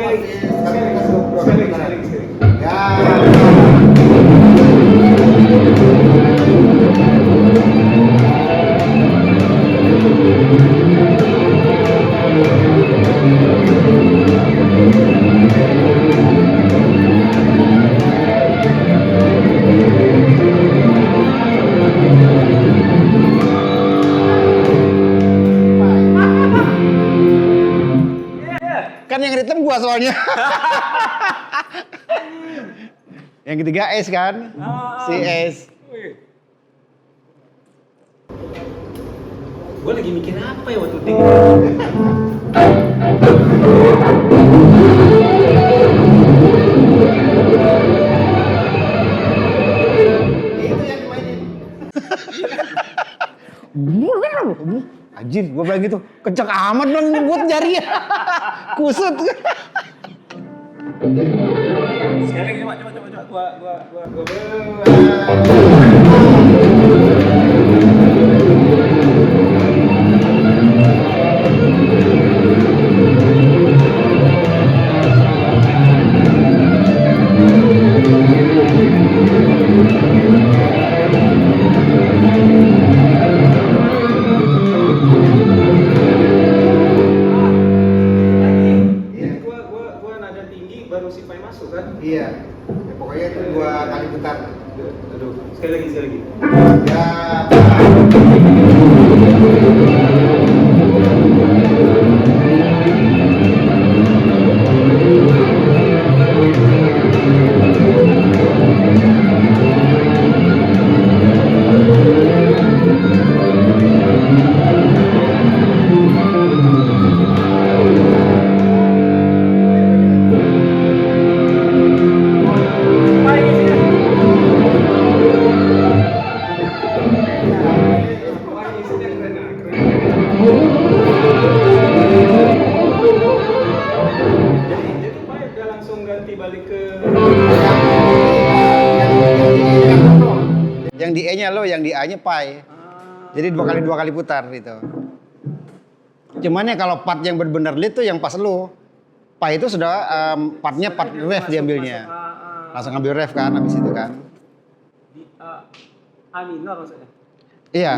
Sekali. Ya. Kan yang ritme gua soalnya. Yang ketiga S kan? Si S. Gue lagi mikir apa ya waktu itu? Itu yang dimainin. Anjir, gua bilang gitu. Kenceng amat dong buat jari. Kusut. Sekali lagi coba. Gua. Gua nada tinggi baru si Pai masuk kan? Iya. Ya, pokoknya itu 2 kali putar. Aduh, sekali lagi. Ya. Jadi Pai udah langsung ganti balik ke Yang di E-nya lo, yang di A-nya Pai. Jadi 2 kali putar gitu. Cuman ya kalau part yang benar-benar lead tuh yang pas lo. Pai itu sudah partnya part ref diambilnya. Langsung ambil ref kan habis itu kan. di A minor maksudnya. Iya.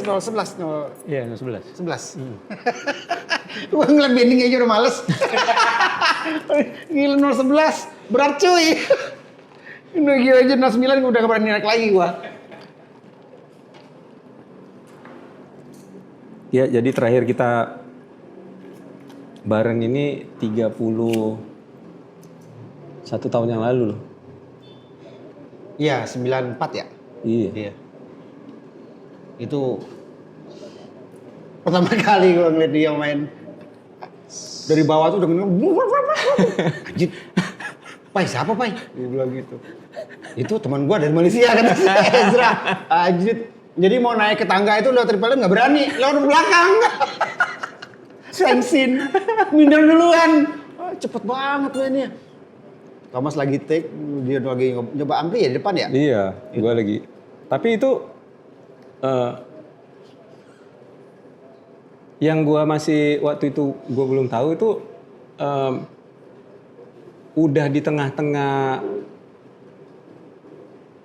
persis 011 Iya, 11. 11. Gua ngeliat bending aja udah males. Gila 011, berat cuy. Ini gila aja 09 udah gak berani naik lagi gua. Ya, jadi terakhir kita bareng ini 31 tahun yang lalu loh. Iya, 94 ya? Iya. Itu pertama kali gua ngeliat dia main. Dari bawah tuh udah anjir. Pai, siapa Pai? Dia bilang gitu. Itu teman gua dari Malaysia kata si Ezra. Anjir. Jadi mau naik ke tangga itu lewat triplek nggak berani, lewat belakang. Sengsin, minder duluan. Oh, cepet banget mainnya. Thomas lagi take, dia lagi nyoba ampli ya di depan ya? Iya, gua lagi. Tapi itu yang gua masih waktu itu gua belum tahu itu udah di tengah-tengah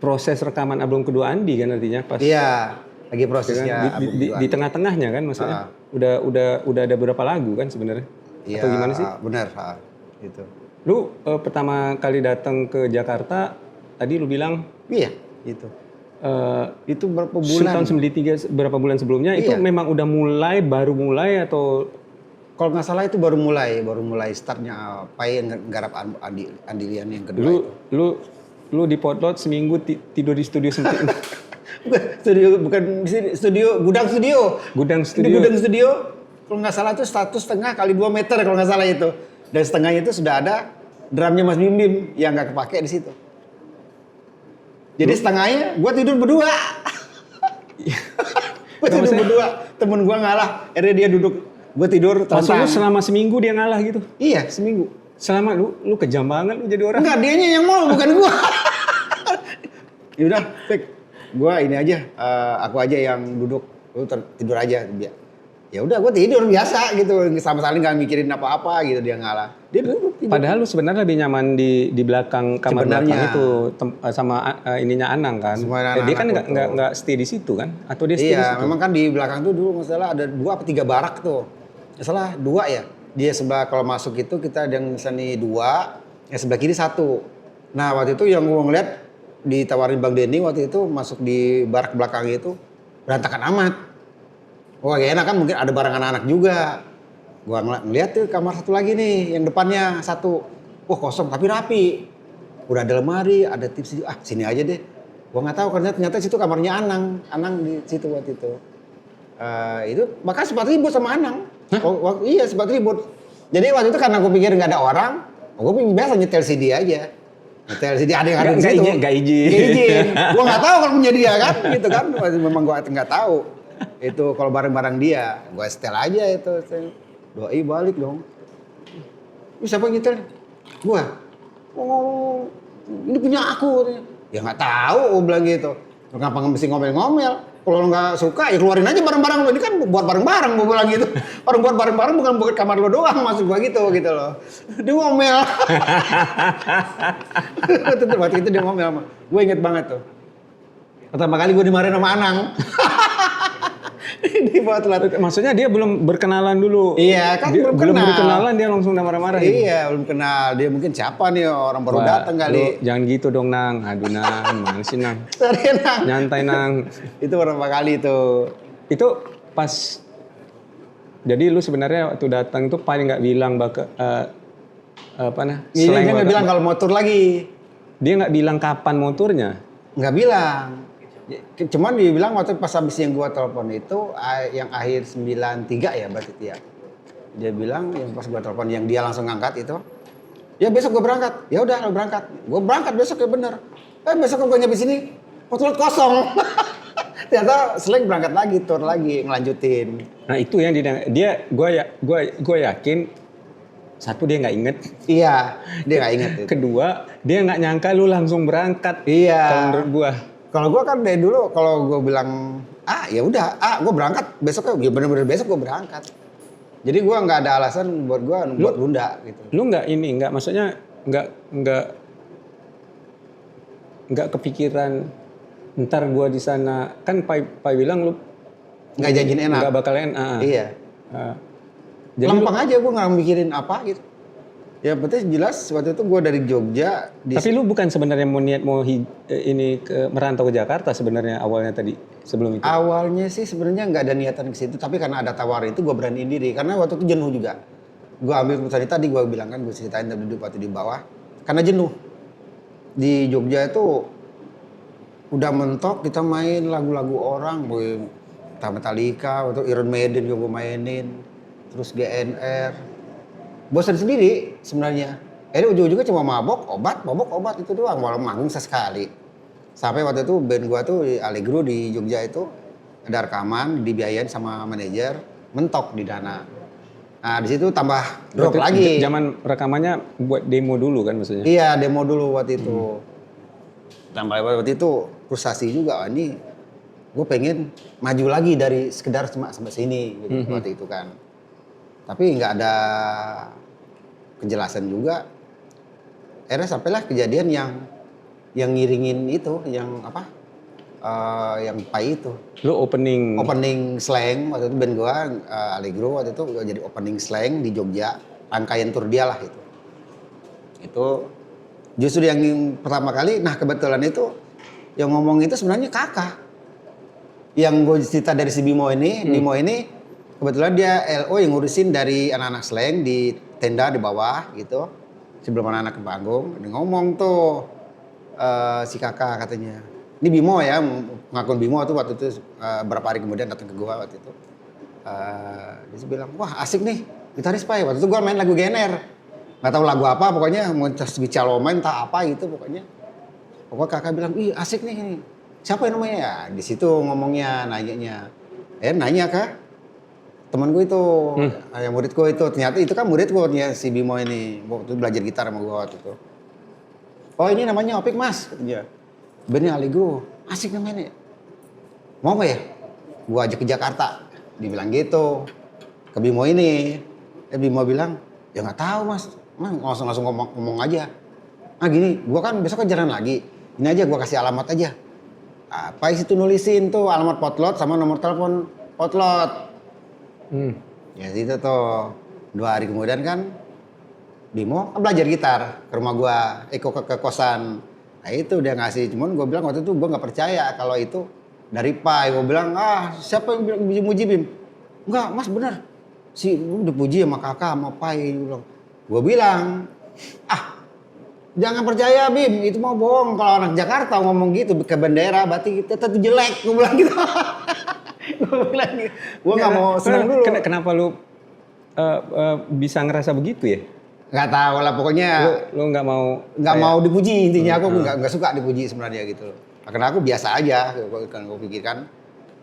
proses rekaman album kedua Andi kan artinya pas. Iya, lagi prosesnya. Di tengah-tengahnya kan maksudnya. Udah ada beberapa lagu kan sebenarnya. Iya, atau gimana sih? Benar, gitu. Lu pertama kali datang ke Jakarta tadi lu bilang Iya, gitu. Itu berapa bulan? tahun 93 berapa bulan sebelumnya itu Iya. memang udah baru mulai atau Kalau nggak salah itu baru mulai startnya Pai nggarap Andi Lian yang kedua. lu di Potlot seminggu tidur di studio sempit. bukan di sini, gudang studio. Di gudang studio, kalau nggak salah itu 1,5 kali 2 meter kalau nggak salah itu. Dan setengahnya itu sudah ada drumnya Mas Bim Bim yang nggak kepake di situ. Jadi setengahnya gue tidur berdua. Gue tidur berdua, temen gue ngalah. Akhirnya dia duduk, gue tidur Maksud lu selama seminggu dia ngalah gitu? Iya, seminggu. Selama lu kejam banget lu jadi orang. Enggak, dianya yang mau, bukan gua. Ya udah, Fik. Gua ini aja, aku aja yang duduk, lu tidur aja. Ya udah, gua tidur biasa gitu, sama sekali nggak mikirin apa-apa gitu, dia ngalah. Dia duduk. Tidur. Padahal lu sebenarnya lebih nyaman di belakang kamar Sebenarnya. belakang itu sama ininya Anang kan. Semua Dia kan anak-anak nggak stay di situ kan? Atau dia stay di Iya, situ? memang kan di belakang tuh dulu nggak salah ada 2 apa 3 barak tuh. Nggak salah 2 ya. Dia sebelah kalau masuk itu kita ada yang misalnya 2, yang sebelah kiri 1. Nah waktu itu yang gua ngeliat ditawarin Bang Denny waktu itu masuk di barak belakang itu berantakan amat. Wah gak enak kan, mungkin ada barang anak-anak juga. Gua ngeliat tuh kamar satu lagi nih, yang depannya 1. Wah kosong tapi rapi. Udah ada lemari, ada tips, sini aja deh. Gua nggak tahu karena ternyata situ kamarnya Anang di situ waktu itu. Itu makanya sempat ribut sama Anang. Iya sempat ribut. Jadi waktu itu karena aku pikir nggak ada orang, aku biasa nyetel CD aja. Nyetel CD ada yang ada di situ. Nggak izin. Gua nggak tahu kalau punya dia kan, gitu kan. Memang gua nggak tahu. Itu kalau bareng-bareng dia, gua setel aja itu. Doi balik dong. Ini siapa yang nyetel? Gua. Oh, ini punya aku. Ya nggak tahu, gua bilang gitu. Kenapa mesti ngomel-ngomel? Kalau nggak suka ya keluarin aja barang-barang lo. Ini kan buat bareng-bareng, gue bilang gitu. Orang buat bareng-bareng bukan buat kamar lo doang, maksud gue gitu loh. Dia ngomel. Waktu itu dia ngomel sama. Gue inget banget tuh. Pertama kali gue dimarahin sama Anang. Di Potlot. Maksudnya dia belum berkenalan dulu. Iya kan Belum kenal. berkenalan dia langsung marah-marah. Iya belum kenal. Dia mungkin siapa nih orang baru datang kali. Jangan gitu dong Nang. Aduh Nang, mana sih Nang? Sorry Nang. Nyantai Nang. Itu pertama kali tuh. Itu pas. Jadi lu sebenarnya waktu datang tuh paling nggak bilang Iya dia nggak bilang kalau motor lagi. Dia nggak bilang kapan motornya. Nggak bilang. Cuman dia bilang waktu pas habis yang gua telepon itu yang akhir 93 ya berarti ya. Dia bilang yang pas gua telepon yang dia langsung ngangkat itu, ya besok gua berangkat. Ya udah lo berangkat. Gua berangkat besok ya bener. Besok gua nyampe sini Potlot kosong. Ternyata Slang berangkat lagi, tour lagi, ngelanjutin. Nah itu yang gue yakin satu dia nggak inget. Iya, dia nggak inget. Itu. Kedua dia nggak nyangka lu langsung berangkat. Iya. Kalau menurut gue. Kalau gue kan dari dulu kalau gue bilang ya udah gue berangkat besok ya bener-bener besok gue berangkat. Jadi gue nggak ada alasan buat gue buat nunda gitu. Lu nggak maksudnya nggak kepikiran ntar gue di sana kan Pai bilang lu nggak janjiin enak. Nggak bakal enak. Iya. Jadi Lempeng aja gue nggak mikirin apa gitu. Ya betul jelas waktu itu gue dari Jogja. tapi lu bukan sebenarnya mau niat ini merantau ke Jakarta sebenarnya awalnya tadi sebelum itu. Awalnya sih sebenarnya nggak ada niatan ke situ, tapi karena ada tawaran itu gue beraniin diri. Karena waktu itu jenuh juga. Gue ambil keputusan tadi gue bilang kan, gue ceritain duduk waktu di bawah. Karena jenuh. Di Jogja itu udah mentok kita main lagu-lagu orang, Metallica, waktu Iron Maiden juga gue mainin, terus GNR. Bosan sendiri sebenarnya. Ujung-ujungnya cuma mabok, obat itu doang, malah manggung sesekali. Sampai waktu itu band gue tuh Allegro di Jogja itu ada rekaman, dibiayain sama manajer, mentok di Dana. Nah di situ tambah drop lagi. Zaman rekamannya buat demo dulu kan maksudnya? Iya demo dulu waktu itu. Tambah waktu itu frustasi juga, ini gue pengen maju lagi dari sekedar cuma sampai sini gitu waktu itu kan. Tapi nggak ada kejelasan juga. Akhirnya sampailah kejadian yang ngiringin itu, yang apa? Yang pai itu. Lu opening slang waktu itu band gua Allegro waktu itu gua jadi opening slang di Jogja, rangkaian tur dia lah itu. Itu justru yang pertama kali, nah kebetulan itu yang ngomong itu sebenarnya kakak. Yang gue cerita dari si Bimo ini, Bimo ini kebetulan dia LO yang ngurusin dari anak-anak slang di tenda di bawah gitu. Sebelum anak-anak ke panggung, dia ngomong tuh si kakak katanya. Ini Bimo ya, pengakuan Bimo tuh waktu itu berapa hari kemudian datang ke gua waktu itu. Dia bilang, wah asik nih gitaris Pai. Waktu itu gua main lagu GNR. Gak tahu lagu apa, pokoknya mau Bicalomen tak apa gitu pokoknya. Pokoknya kakak bilang, ih asik nih. Siapa yang namanya ya? Di situ ngomongnya, nanyanya. Nanya ke temen gue itu, yang muridku itu. Ternyata itu kan murid gue si Bimo ini. Waktu itu belajar gitar sama gue waktu itu. Oh ini namanya Opik mas, katanya. Bandnya Allegro, asik namanya. Mau gak ya? Gue ajak ke Jakarta. Dibilang gitu. Ke Bimo ini. Bimo bilang, ya gak tahu mas. Langsung ngomong aja. Nah gini, gue kan besok kan jalan lagi. Ini aja gue kasih alamat aja. Apa isi tuh nulisin tuh alamat potlot sama nomor telepon potlot. Ya itu tuh 2 hari kemudian kan Bimo belajar gitar ke rumah gua, ke kosan. Nah itu dia ngasih, cuman gua bilang waktu itu gua nggak percaya kalau itu dari Pai. Gua bilang siapa yang bilang muji Bim? Enggak mas bener, si dipuji sama kakak sama Pai. Gua bilang jangan percaya Bim, itu mau bohong. Kalau anak Jakarta ngomong gitu ke bendera berarti kita tuh jelek. Gua bilang gitu. Gua bilang gitu. Gua nggak mau senang dulu. Kenapa lu bisa ngerasa begitu ya? Nggak tahu lah pokoknya. Lu nggak mau dipuji intinya. Aku nggak suka dipuji sebenarnya gitu. Karena aku biasa aja. Kan gue pikirkan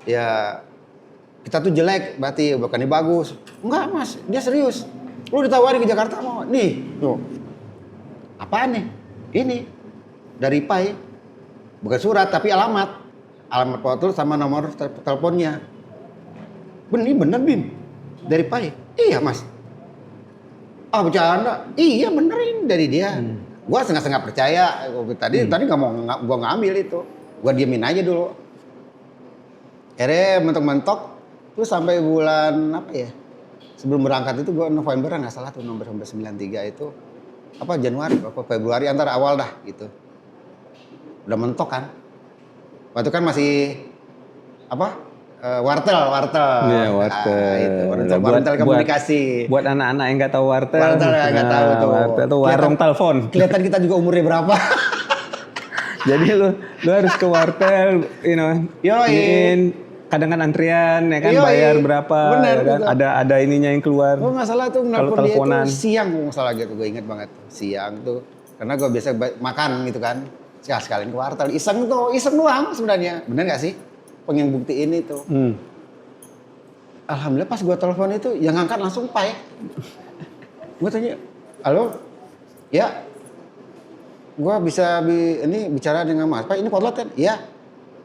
ya kita tuh jelek berarti bukannya bagus. Enggak mas, dia serius. Lu ditawarin ke Jakarta mau nih. Tuh. Apaan nih? Ini dari Pai. Bukan surat tapi alamat foto sama nomor teleponnya. Bener Bim. Dari Pai. Iya mas. Bercanda. Iya benerin dari dia. Gua setengah-setengah percaya. Tadi nggak mau gua ngambil itu. Gua diemin aja dulu. Akhirnya mentok-mentok. Terus sampai bulan apa ya? Sebelum berangkat itu gua November nggak salah tuh November 93 itu. Januari apa Februari antara awal dah gitu. Udah mentok kan. Waktu kan masih wartel. Iya, wartel. Itu wartel komunikasi. Buat anak-anak yang nggak tahu wartel. Wartel nggak tahu tuh. Wartel tuh warung telepon. Kelihatan kita juga umurnya berapa. Jadi lu harus ke wartel, kadang kan antrian ya kan, bayar berapa. Bener, ya kan? Ada ininya yang keluar. Gue nggak salah tuh nelfon dia itu siang gue nggak salah gitu. Gue inget banget siang tuh. Karena gue biasa makan gitu kan. Sekalian ke wartel. Iseng doang sebenarnya. Bener nggak sih? Pengen buktiin itu. Alhamdulillah pas gue telepon itu yang ngangkat langsung Pai. Gue tanya, halo, ya, gue bisa bicara dengan Mas Pai. Ini potlot kan?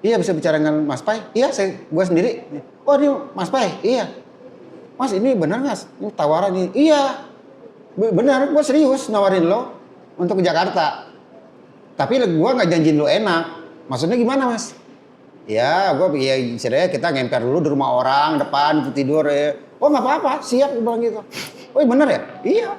Iya bisa bicara dengan Mas Pai. Iya, gue sendiri. Oh ini Mas Pai. Iya. Mas ini benar mas? Ini tawaran ini. Iya. Benar, gue serius nawarin lo untuk ke Jakarta. Tapi gue nggak janjiin lo enak. Maksudnya gimana mas? Ya, gue ya istilahnya kita ngemper dulu di rumah orang depan itu tidur ya. Oh nggak apa-apa, siap gue bilang gitu. Oh iya bener ya? Iya.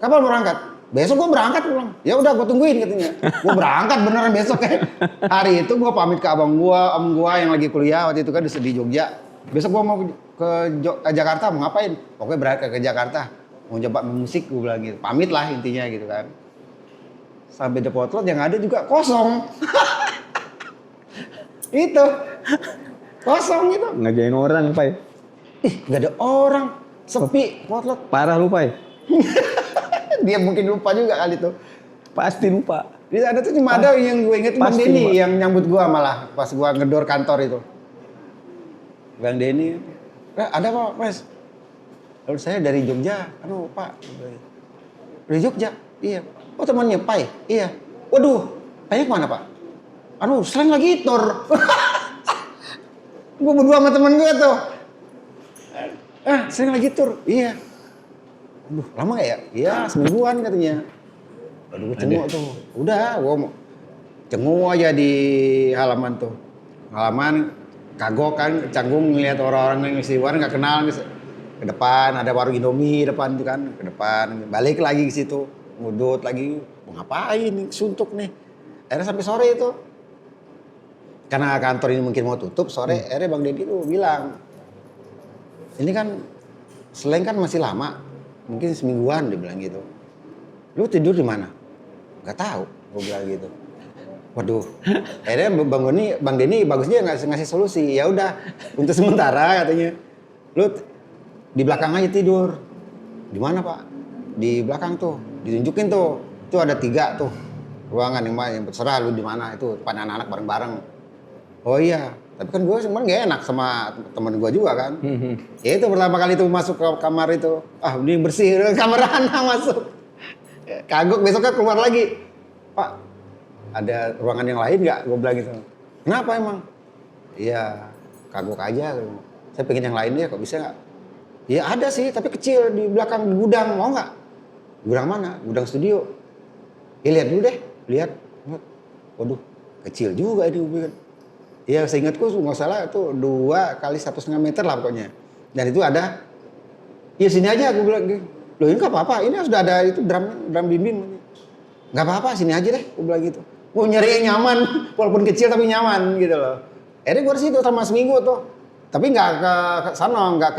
Kapan mau berangkat? Besok gue berangkat gue bilang. Ya udah gue tungguin katanya. Gue berangkat beneran besok ya. Hari itu gue pamit ke abang gue, om gue yang lagi kuliah waktu itu kan di Jogja. Besok gue mau ke Jakarta mau ngapain? Pokoknya berangkat ke Jakarta. Mau coba musik gue bilang gitu. Pamit lah intinya gitu kan. Sampai di potlot yang ada juga kosong. Itu kosong itu. Ngajain orang, Pai. Ih, nggak ada orang, sepi potlot. Parah lu, Pai. Dia mungkin lupa juga kali itu. Pasti lupa. Di sana tuh cuma ada yang gue inget Bang pasti Denny lupa. yang nyambut gue malah pas gue ngedor kantor itu. Bang Denny, ada apa Mas? Lalu saya dari Jogja, Pak. Dari Jogja? Iya. Oh temannya Pai? Iya. Waduh, Pai kemana Pak? Selain lagi tur. Gue berdua sama temen gue tuh. Sering lagi tur. Iya. Aduh, lama gak ya? Iya, semingguan katanya. Aduh, gue cengok tuh. Udah, gue mau cengok aja di halaman tuh. Halaman, kagok kan, canggung ngeliat orang-orang yang isi luar gak kenal. Ke depan, ada warung Indomie depan tuh kan. Ke depan, balik lagi ke situ. Ngudut lagi. Mau ngapain nih, suntuk nih. Akhirnya sampai sore itu. Karena kantor ini mungkin mau tutup, sore akhirnya Bang Deddy tuh bilang. Ini kan, selain kan masih lama. Mungkin semingguan dia bilang gitu. Lu tidur di mana? Gak tahu, gue bilang gitu. Waduh, akhirnya Bang Denny bagusnya ngasih solusi. Ya udah, untuk sementara katanya, lu di belakang aja tidur. Di mana Pak? Di belakang tuh, ditunjukin tuh. Itu ada 3 tuh ruangan yang terserah lu di mana itu, depan anak-anak bareng-bareng. Oh iya, tapi kan gue sebenarnya gak enak sama temen gue juga kan. Ya itu pertama kali itu masuk ke kamar itu, ini bersih, kamar anak masuk. Kagok besoknya keluar lagi. Pak, ada ruangan yang lain nggak? Gue bilang gitu. Kenapa emang? Iya, kagok aja. Saya pengen yang lainnya, kok bisa nggak? Ya ada sih, tapi kecil di belakang di gudang, mau nggak? Gudang mana? Gudang studio. Ya lihat dulu deh, lihat. Waduh, kecil juga ini gue bilang. Ya seingatku nggak salah itu 2 kali 1,5 meter lah pokoknya. Dan itu ada, ya sini aja gue bilang. Loh ini nggak apa-apa, ini sudah ada itu drum bim-bim. Nggak apa-apa, sini aja deh, gue bilang gitu. Mau nyari yang nyaman, walaupun kecil tapi nyaman gitu loh. Akhirnya gue di situ sama seminggu tuh. Tapi nggak ke sana, nggak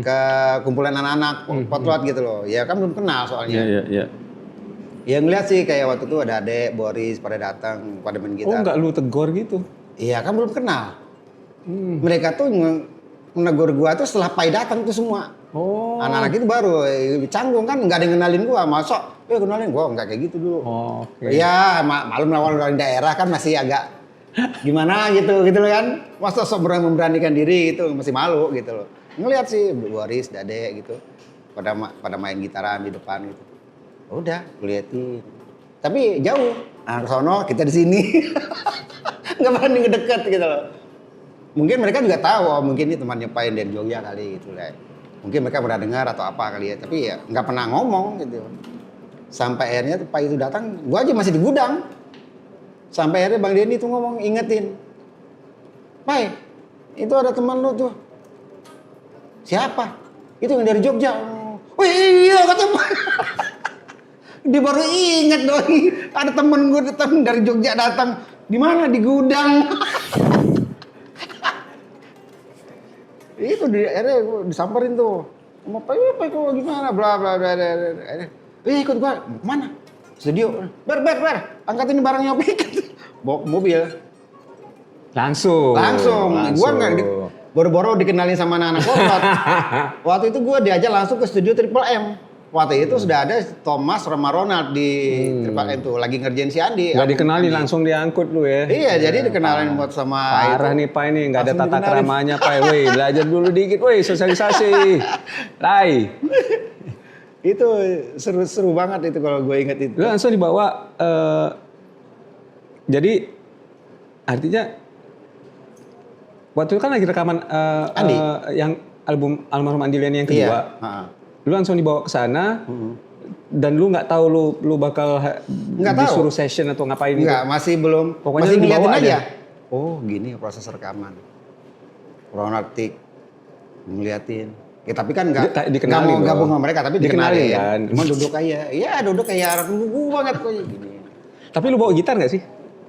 ke kumpulan anak-anak, potlot gitu loh. Ya kan belum kenal soalnya. Iya. Ya ngeliat sih kayak waktu itu ada Adek, Boris pada datang, pada main gitar. Oh nggak lu tegur gitu? Iya kan belum kenal. Mereka tuh menegur gua tuh setelah Pai datang tuh semua. Oh. Anak-anak itu baru canggung kan nggak ada yang kenalin gua, masuk. Kenalin gua nggak kayak gitu dulu. Oh, okay. Iya, malum awal dari daerah kan masih agak gimana gitu loh kan. Masa sok memberanikan diri gitu, masih malu gitu loh. Ngeliat sih Boris, Dade gitu. Pada main gitaran di depan gitu. Udah, liatin. Tapi jauh. Nah, ke sono kita di sini. Nggak berani ngedeket gitu loh. Mungkin mereka juga tahu, mungkin ini temannya Pai dari Jogja kali gitu lah. Mungkin mereka pernah dengar atau apa kali ya, tapi ya nggak pernah ngomong gitu. Sampai akhirnya Pai itu datang, gua aja masih di gudang. Sampai akhirnya Bang Denny tuh ngomong, ingetin. Pai, itu ada teman lu tuh. Siapa? Itu yang dari Jogja. Wih iya kata Pai. Dia baru inget doi, ada temen gue datang dari Jogja datang. Di mana? Di gudang. Itu akhirnya gue disamperin tuh. Mau Pai kok gimana? Bla bla bla. Ikut gua. Mana? Studio. Ber. Angkat ini barangnya Pai. Bawa mobil. Langsung. Gua nggak boro-boro dikenalin sama anak-anak potlot. Waktu itu gua diajak langsung ke studio Triple M. Waktu itu sudah ada Thomas sama Ronald di Triple M tuh lagi ngerjain si Andi. Nggak dikenalin, langsung diangkut lu ya? Iya, jadi dikenalin buat sama parah itu. nih Pai nih, nggak ada Langsung tata dikenalin. keramanya Pai. Woi, belajar dulu dikit, woi sosialisasi. Lai. Itu seru banget itu kalau gue inget itu. Lu langsung dibawa, jadi artinya waktu itu kan lagi rekaman Andi? yang album Almarhum Andi Liani yang kedua. Iya. Lu langsung dibawa ke sana dan lu nggak tahu lu bakal Nggak tahu. disuruh session atau ngapain gitu. Enggak, masih belum. Pokoknya masih lu dibawa ngeliatin aja. Oh gini proses rekaman. Kronatik, ngeliatin. Ya tapi kan nggak Dikenalin mau dong. gabung sama mereka, tapi Dikenalin dikenalin. kan. Cuma duduk kayak, ya duduk kayak anak nunggu banget kok gini. Tapi lu bawa gitar nggak sih?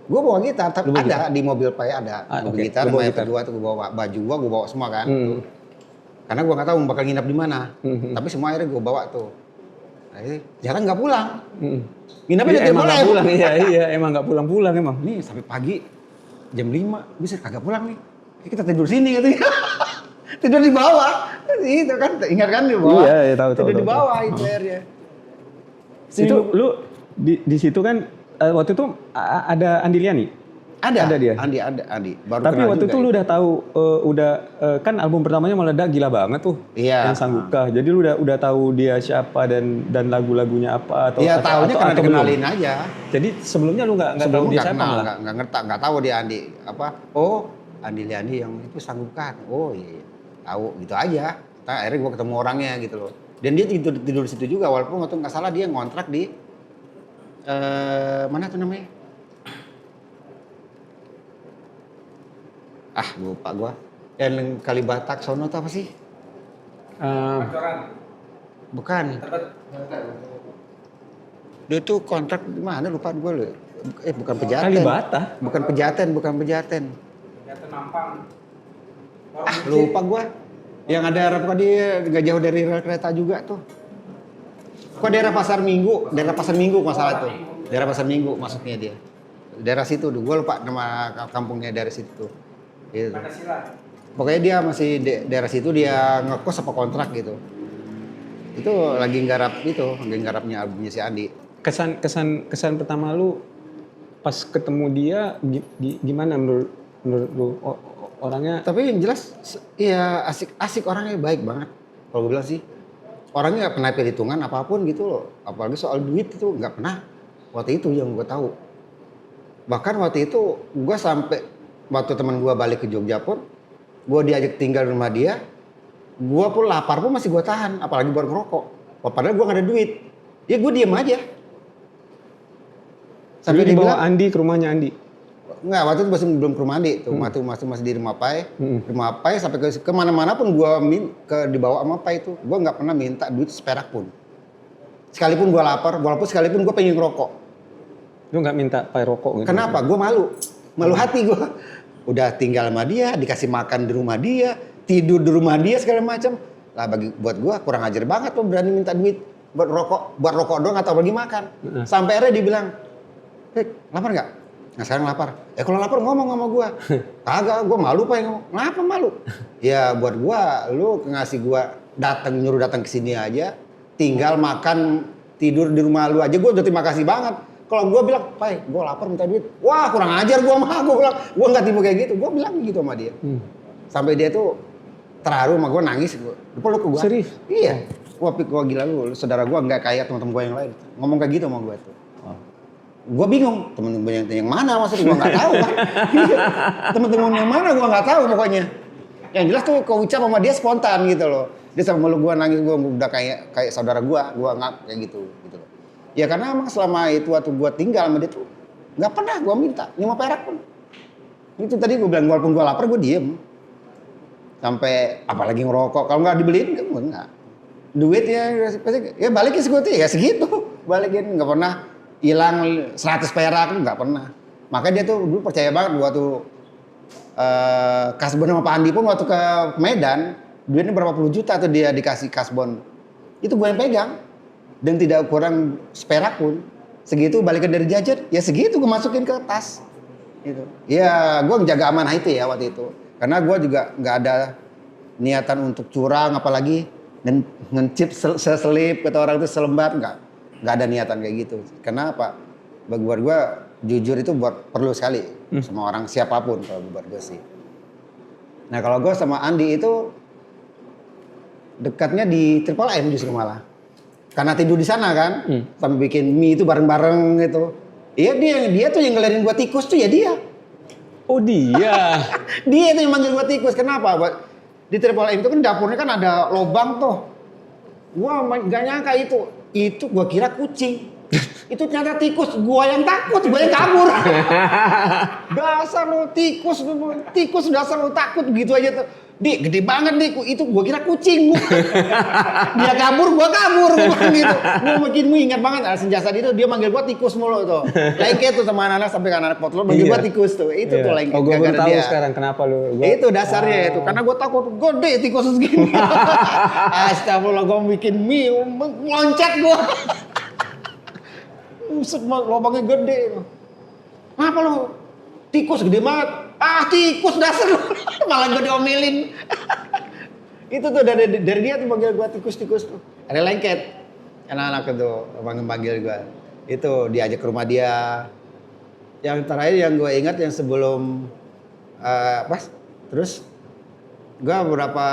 Gue bawa gitar, tapi Lu bawa ada di mobil Pai ada. Gua oke. gitar, Lu bawa sama yang gitar. kedua tuh gue bawa baju gue bawa semua kan. Karena gue nggak tahu bakal nginep di mana. Tapi semua akhirnya gue bawa tuh. Akhirnya jarang nggak pulang. Nginepnya Iya, di emang Tripoli nggak M. pulang, iya, emang nggak pulang emang. Nih sampai pagi jam 5, bisa kagak pulang nih. Kita tidur sini katanya. Tidur di bawah. Itu kan, ingat kan di bawah? Iya, tahu. Tidur di bawah itu akhirnya. Itu lu di situ kan waktu itu ada Andi Liani. Ada dia. Andi. Baru Tapi kenal waktu juga itu lu udah tahu kan album pertamanya Meledak gila banget tuh. Iya. Yang Sanggupkah. Jadi lu udah tahu dia siapa dan lagu-lagunya apa atau Iya, tahunya karena atau belum? dikenalin aja. Jadi sebelumnya lu nggak tahu Sebelumnya dia nggak siapa kenal, malah. nggak tahu dia Andi apa. Oh, Andi Liani yang itu Sanggupkah. Oh iya. Tahu gitu aja. Nah, akhirnya gua ketemu orangnya gitu loh. Dan dia tidur di situ juga walaupun waktu nggak salah dia ngontrak di mana tuh namanya? Lupa gua. Yang Kalibatak sono tuh apa sih? Bukan. Dia tuh kontrak di mana lupa gua loh. Bukan Pejaten. Kalibata. Bukan Pejaten. Pejaten Mampang. Lupa gua. Yang ada apa dia nggak jauh dari rel kereta juga tuh. Kok daerah Pasar Minggu masalah tuh. Daerah Pasar Minggu masuknya dia. Daerah situ tuh. Gua lupa nama kampungnya dari situ tuh. Gitu. Pokoknya dia masih daerah situ dia ngekos apa kontrak gitu. Itu lagi nggarapnya albumnya si Andi. Kesan pertama lu pas ketemu dia gimana menurut lu orangnya? Tapi yang jelas ya asik orangnya baik banget. Kalau gue bilang sih orangnya nggak pernah perhitungan apapun gitu loh. Apalagi soal duit itu nggak pernah. Waktu itu yang gue tahu. Bahkan waktu itu gue sampai waktu teman gue balik ke Jogja pun, gue diajak tinggal di rumah dia, gue pun lapar pun masih gue tahan, apalagi buat ngerokok. Padahal gue gak ada duit, ya gue diem aja. Sampai dia dibawa bilang, Andi ke rumahnya Andi. Enggak, waktu itu belum ke rumah Andi, tuh masih di rumah Pai. Rumah Pai sampai ke mana-mana pun gue dibawa sama Pai itu, gue nggak pernah minta duit seperak pun. Sekalipun gue lapar, walaupun sekalipun gue pengen ngerokok. Lu nggak minta pai rokok gitu? Kenapa? Gue malu hati gue. Udah tinggal sama dia, dikasih makan di rumah dia, tidur di rumah dia segala macam. Lah buat gue kurang ajar banget lo berani minta duit buat rokok doang atau bagi makan. Sampai akhirnya dia bilang, lapar nggak? Nah sekarang lapar. Kalau lapar ngomong sama gue. Kagak, gue malu Pak ngomong. Kenapa malu? Ya buat gue, lu ngasih gue nyuruh datang ke sini aja, tinggal makan, tidur di rumah lu aja, gue udah terima kasih banget. Kalau gue bilang, Pai, gue lapar minta duit. Wah kurang ajar gue mah, gue bilang, gue nggak tipe kayak gitu. Gue bilang gitu sama dia. Sampai dia tuh terharu sama gue, nangis. Gue peluk ke gue. Serius? Iya. Wah pik, gue gila lu saudara gue nggak kayak teman-teman gue yang lain. Ngomong kayak gitu sama gue tuh. Gue bingung, temen-temen yang mana maksudnya gue nggak tahu kan. Temen-temen yang mana gue nggak tahu pokoknya. Yang jelas tuh kau ucap sama dia spontan gitu loh. Dia sama meluk gue nangis, gue udah kayak saudara gue nggak kayak gitu loh. Ya karena emang selama itu waktu gue tinggal sama dia tuh nggak pernah gue minta 5 perak pun. Itu tadi gue bilang walaupun gue lapar gue diem. Sampai apalagi ngerokok, kalau nggak dibeliin kan gue nggak. Duit ya balikin segitu, balikin nggak pernah hilang 100 perak nggak pernah. Makanya dia tuh dulu percaya banget waktu kasbon sama Pak Andi pun waktu ke Medan duitnya berapa puluh juta tuh dia dikasih kasbon. Itu gue yang pegang dan tidak kurang seperak pun. Segitu balikan dari jajan ya segitu gue masukin ke tas. Gitu. Ya gue menjaga amanah itu ya waktu itu. Karena gue juga nggak ada niatan untuk curang apalagi ngencip seselip kata orang itu selembar nggak ada niatan kayak gitu. Kenapa? Buat gue jujur itu perlu sekali sama orang siapapun kalau buat gue sih. Nah kalau gue sama Andi itu dekatnya di Tripoli M justru malah. Karena tidur di sana kan, sampai bikin mie itu bareng-bareng gitu. Iya dia tuh yang ngelarin gua tikus tuh ya dia. Oh dia? Dia itu yang manggil gua tikus. Kenapa? Di Tripoli itu kan dapurnya kan ada lubang tuh. Gua gak nyangka itu gua kira kucing. Itu ternyata tikus, gua yang takut, gua yang kabur. Dasar lu tikus dasar lu takut gitu aja tuh. Dik, gede banget nih, itu gua kira kucing. Dia kabur, gua kabur, gua bilang gitu. Gua makin ingat banget, senjata itu dia manggil gua tikus mulu tuh. Lengket tuh sama anak-anak sampai anak-anak potlot manggil gua tikus tuh. Itu tuh lengket. Oh, gua baru gara-gara tahu dia. sekarang kenapa lu. Itu dasarnya itu, karena gua takut gede tikus segini. Astagfirullah, gua bikin mie, loncat gua. Buset, lubangnya gede. Ngapa lu? Tikus gede banget. Ah, tikus dasar lu. Malah gue diomelin. Itu tuh dari dia tuh manggil gue tikus-tikus tuh. Ada lengket. Anak-anak itu manggil gue. Itu diajak ke rumah dia. Yang terakhir yang gue ingat yang sebelum terus gue beberapa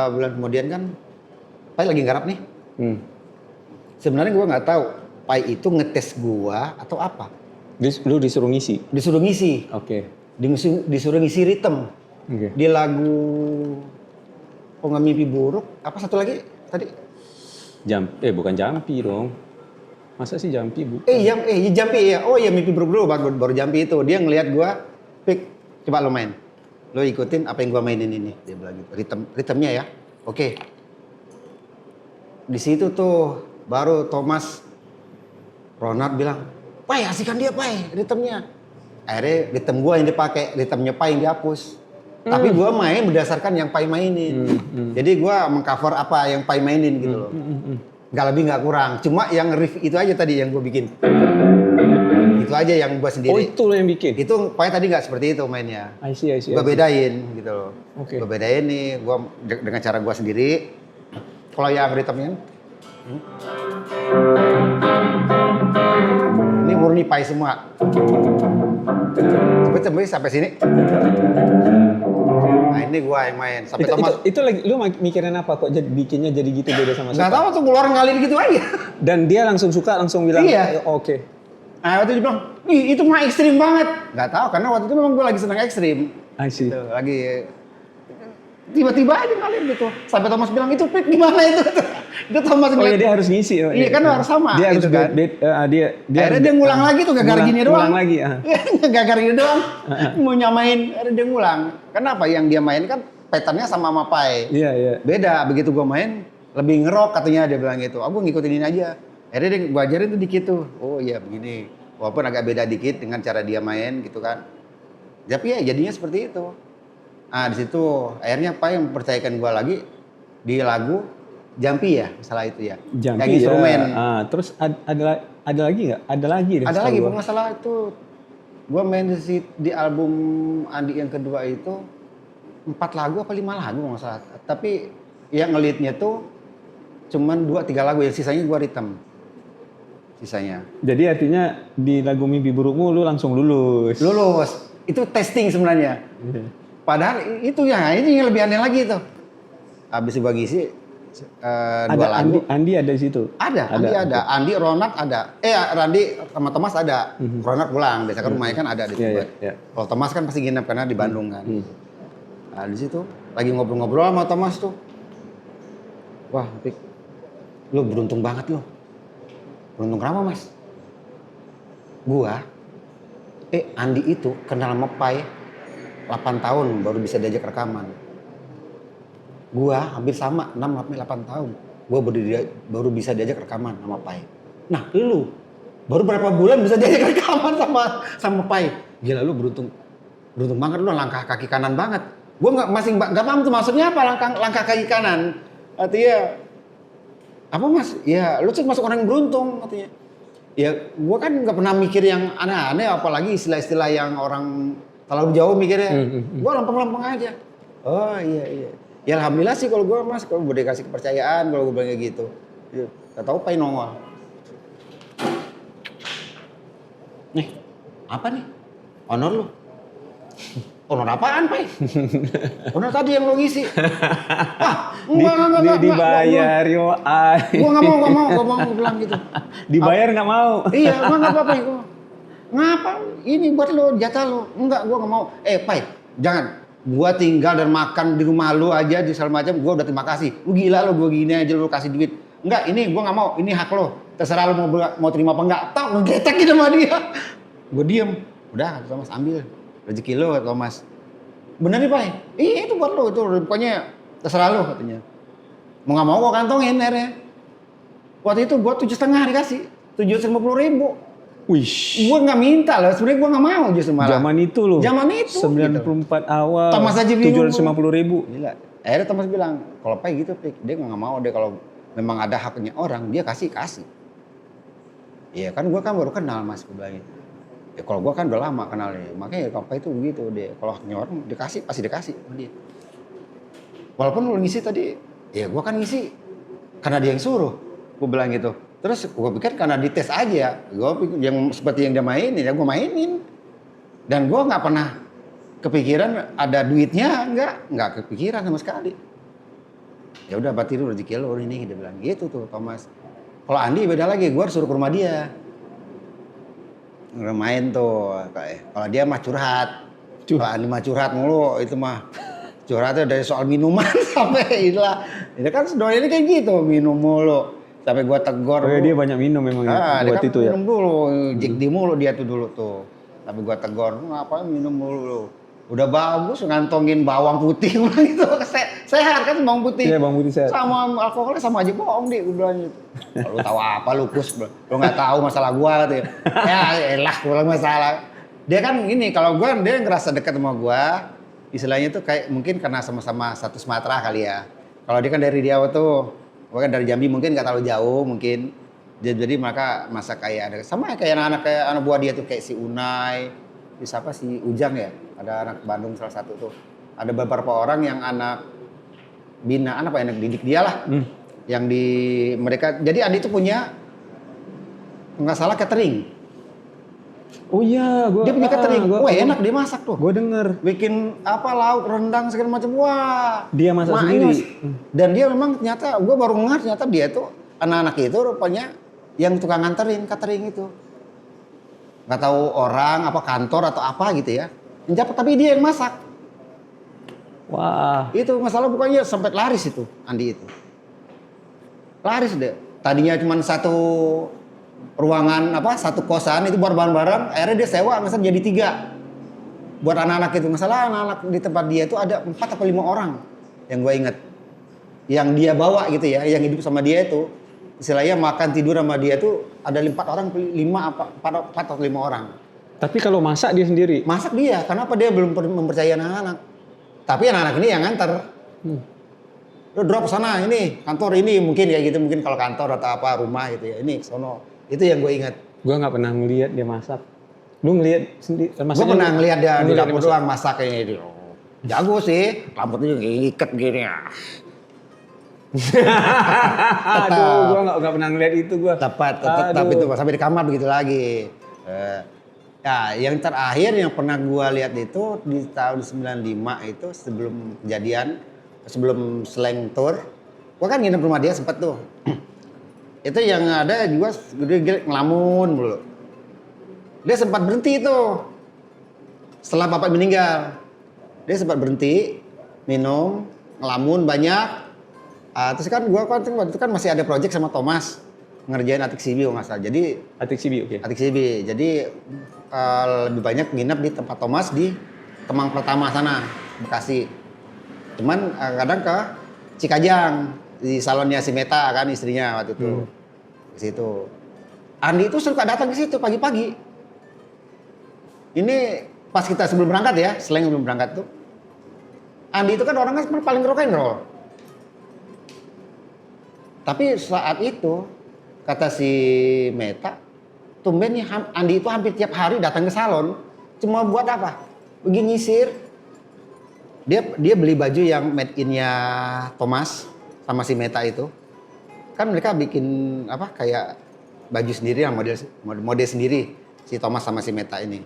bulan kemudian kan Pai lagi garap nih. Sebenarnya gue nggak tahu Pai itu ngetes gue atau apa. Lu disuruh ngisi? Disuruh ngisi. Oke. Disuruh ngisi ritme. Oke. Di lagu Oh Nggak Mimpi Buruk, apa satu lagi tadi? Bukan Jampi dong. Masa sih Jampi bukan? Jampi ya. Oh iya Mimpi Buruk dulu baru Jampi itu. Dia ngelihat gua, Pik, coba lo main. Lo ikutin apa yang gua mainin ini. Dia bilang gitu. Ritmenya ya. Oke. Di situ tuh baru Thomas Ronald bilang, "Pai, asihkan dia, Pai, ritmenya." Akhirnya ritme gua yang dipakai, ritmenya Pai yang dihapus. Tapi gua main berdasarkan yang Pai mainin. Jadi gua mengcover apa yang Pai mainin gitu loh. Nggak lebih nggak kurang. Cuma yang riff itu aja tadi yang gua bikin. Itu aja yang gua sendiri. Oh, itu lo yang bikin? Itu Pai tadi nggak seperti itu mainnya. I see. Gua bedain gitu loh. Oke. Gua bedain nih, gua dengan cara gua sendiri. Kalau yang ritmenya ini murni Pai semua. Sampai sini. Nah ini gua yang main. Sampai Thomas. Itu lagi lu mikirin apa kok bikinnya jadi gitu beda sama Nggak tahu tuh keluar ngalir gitu aja. Dan dia langsung suka, langsung bilang, Iya. Oke. Nah waktu itu dia bilang, ih itu mah ekstrim banget. Nggak tahu karena waktu itu memang gua lagi senang ekstrim. I see. Gitu, lagi tiba-tiba aja ngalir gitu. Sampai Thomas bilang itu Pik gimana itu? Itu Thomas Oh iya, dia harus ngisi. Iya kan harus sama. Dia harus gitu kan. dia Akhirnya dia ngulang lagi tuh gagar gini doang. Ngulang lagi. Gagar gini doang. Mau nyamain, akhirnya dia ngulang. Kenapa yang dia main kan patternnya sama Pai. Iya. Beda, begitu gua main lebih ngerok katanya dia bilang gitu. Aku ngikutin ini aja. Akhirnya dia gua ajarin tuh dikit tuh. Oh iya begini. Walaupun agak beda dikit dengan cara dia main gitu kan. Tapi ya jadinya seperti itu. Nah di situ akhirnya Pai yang mempercayakan gua lagi di lagu Jampi ya, salah itu ya. Jampi kayak instrumen. Ya. Terus ada lagi nggak? Ada lagi deh. Ada lagi, kalau nggak salah itu gua main di album Andi yang kedua itu 4 lagu apa 5 lagu nggak salah. Tapi yang ngelitnya tuh cuman 2-3 lagu, yang sisanya gua ritme. Sisanya. Jadi artinya di lagu Mimpi Burukmu lu langsung lulus. Lulus. Itu testing sebenarnya. Padahal itu ya, ini yang lebih aneh lagi itu. Habis gua ngisi 2 lagu. Andi ada di situ? Ada. Andi, Ronald ada. Randi sama Thomas ada. Ronald pulang, biasanya kan rumahnya kan ada di situ. Iya. Kalau Thomas kan pasti nginep karena di Bandung kan. Nah di situ lagi ngobrol-ngobrol sama Thomas tuh. Wah, Pik, lu beruntung banget lu. Beruntung kenapa, Mas? Gua, Andi itu kenal sama Pai 8 tahun baru bisa diajak rekaman. Gua hampir sama, 6-8 tahun. Gua baru bisa diajak rekaman sama Pai. Nah, lu baru berapa bulan bisa diajak rekaman sama Pai. Gila lu beruntung banget, lu langkah kaki kanan banget. Gua masih nggak paham tuh maksudnya apa langkah kaki kanan. Artinya apa Mas? Ya lu tuh masuk orang yang beruntung katanya. Ya gua kan nggak pernah mikir yang aneh-aneh, apalagi istilah-istilah yang orang terlalu jauh mikirnya. Gua lempeng-lempeng aja. Oh iya. Ya alhamdulillah sih kalau gue Mas, kalau gue dikasih kepercayaan, kalau gue bilang kayak gitu. Ya, gak tau Pai nongol. Nih, apa nih? Honor lu? Honor apaan Pai? Honor tadi yang lo ngisi. Enggak. Dibayar yo ay. Gue gak mau bilang gitu. Dibayar nggak mau? Iya, gue gak apa-apa. Ngapa? Ini buat lo, jatah lo. Enggak, gue gak mau. Pai, jangan. Gua tinggal dan makan di rumah lu aja di segala macam, gua udah terima kasih. Lu gila lu, gua gini aja lu kasih duit. enggak ini gue nggak mau, ini hak lo, terserah lo mau terima apa enggak. Tahu ngegetek gitu sama dia. Gue diem, udah kata Thomas ambil rezeki lo kata Thomas. Bener nih Pak? Iya itu buat lo, itu pokoknya terserah lo katanya. Mau nggak mau gue kantongin akhirnya. Waktu itu gue 7,5 dikasih, 750.000. Wih. Gue nggak minta loh, sebenarnya gue nggak mau justru malah. Zaman itu loh. Zaman itu. 94 awal. Thomas aja bingung. 750.000. Gila. Akhirnya Thomas bilang, kalau Pai gitu, Pik, dia nggak mau deh kalau memang ada haknya orang, dia kasih. Iya kan gue kan baru kenal Mas, gue bilang. Ya kalau gue kan udah lama kenalnya, makanya kalau Pai itu begitu deh. Kalau haknya orang dikasih, pasti dikasih sama dia. Walaupun lu ngisi tadi, ya gue kan ngisi karena dia yang suruh, gue bilang gitu. Terus gue pikir karena dites aja, gue pikir yang seperti yang dia mainin, ya gue mainin. Dan gue nggak pernah kepikiran ada duitnya, nggak kepikiran sama sekali. Ya udah berarti lu rezeki lo ini, dia bilang gitu tuh Thomas. Kalau Andi beda lagi, gue harus suruh ke rumah dia. Nggak main tuh, kalau dia mah curhat. Kalau Andi mah curhat mulu, itu mah curhatnya dari soal minuman sampai inilah. Ini kan sedoanya ini kayak gitu, minum mulu. Sampai gua tegor. Oh ya, dia banyak minum memang ya, buat dia kan itu ya. minum dulu, Jack D mulu dia tuh dulu tuh. Tapi gua tegor, ngapain minum mulu. Udah bagus ngantongin bawang putih gitu. Sehat kan bawang putih. Iya, bawang putih sehat. Sama alkoholnya sama aja bohong deh, gua bilang gitu. Lu tahu apa lu Kus? Lu enggak tahu masalah gua gitu. Ya elah, gua masalah. Dia kan ini kalau gua dia ngerasa dekat sama gua, istilahnya tuh kayak mungkin karena sama-sama satu Sumatera kali ya. Kalau dia kan dari Riau tuh. Bukan dari Jambi mungkin nggak terlalu jauh mungkin. Jadi mereka masa kayak ada sama kayak anak-anak kayak anak buah dia tuh kayak si Unai, si siapa si Ujang ya. Ada anak Bandung salah satu tuh. Ada beberapa orang yang anak binaan apa anak didik dia lah. Yang di mereka jadi Andi itu punya nggak salah catering. Oh iya, Dia punya catering. Wah enak dia masak tuh. Gue denger. Bikin apa lauk rendang segala macam. Wah. Dia masak sendiri. Dan dia memang ternyata gue baru ngerti ternyata dia tuh anak-anak itu rupanya yang tukang nganterin catering itu. Nggak tahu orang apa kantor atau apa gitu ya. Menjawab tapi dia yang masak. Wah. Itu masalah bukannya sampai laris itu Andi itu. Laris deh. Tadinya cuma satu ruangan apa satu kosan itu buat barang-barang, akhirnya dia sewa misalnya jadi 3 buat anak-anak itu. Masalah anak-anak di tempat dia itu ada 4 atau 5 orang yang gue inget yang dia bawa gitu ya, yang hidup sama dia itu istilahnya makan tidur sama dia tuh ada 4 orang 4 atau 5 orang. Tapi kalau masak dia sendiri? Masak dia, kenapa dia belum mempercayai anak-anak, tapi anak-anak ini yang nganter. Lo drop sana ini kantor ini mungkin kayak gitu, mungkin kalau kantor atau apa rumah gitu ya, ini sono. Itu yang gue ingat. Gue nggak pernah ngeliat dia masak. Lu ngeliat sendiri? Gue pernah ngeliat dia di dapur doang masak kayak gitu. Jago sih, rambutnya ngiket gini. Aduh, gue nggak pernah ngeliat itu gue. Tetap itu sampai di kamar begitu lagi. Ya, yang terakhir yang pernah gue lihat itu di tahun 95 itu sebelum kejadian, sebelum Slang Tour. Gue kan nginep rumah dia sempet tuh. Itu yang ada juga dia ngelamun mulu. Dia sempat berhenti itu. Setelah bapak meninggal. Dia sempat berhenti, minum, ngelamun banyak. Terus kan gua waktu itu kan masih ada project sama Thomas. Ngerjain Atik Sibi nggak salah. Jadi Atik Sibi, oke. Atik Sibi. Jadi lebih banyak nginep di tempat Thomas di Kemang Pertama sana, Bekasi. Cuman kadang ke Cikajang. Di salonnya si Meta kan istrinya waktu itu. Ke situ. Andi itu suka datang ke situ pagi-pagi. Ini pas kita sebelum berangkat ya, selain sebelum berangkat tuh. Andi itu kan orangnya paling rock and roll. Tapi saat itu kata si Meta, tumbennya Andi itu hampir tiap hari datang ke salon. Cuma buat apa? Pergi nyisir. Dia beli baju yang made in-nya Thomas sama si Meta itu. Kan mereka bikin apa kayak baju sendiri yang model sendiri si Thomas sama si Meta ini.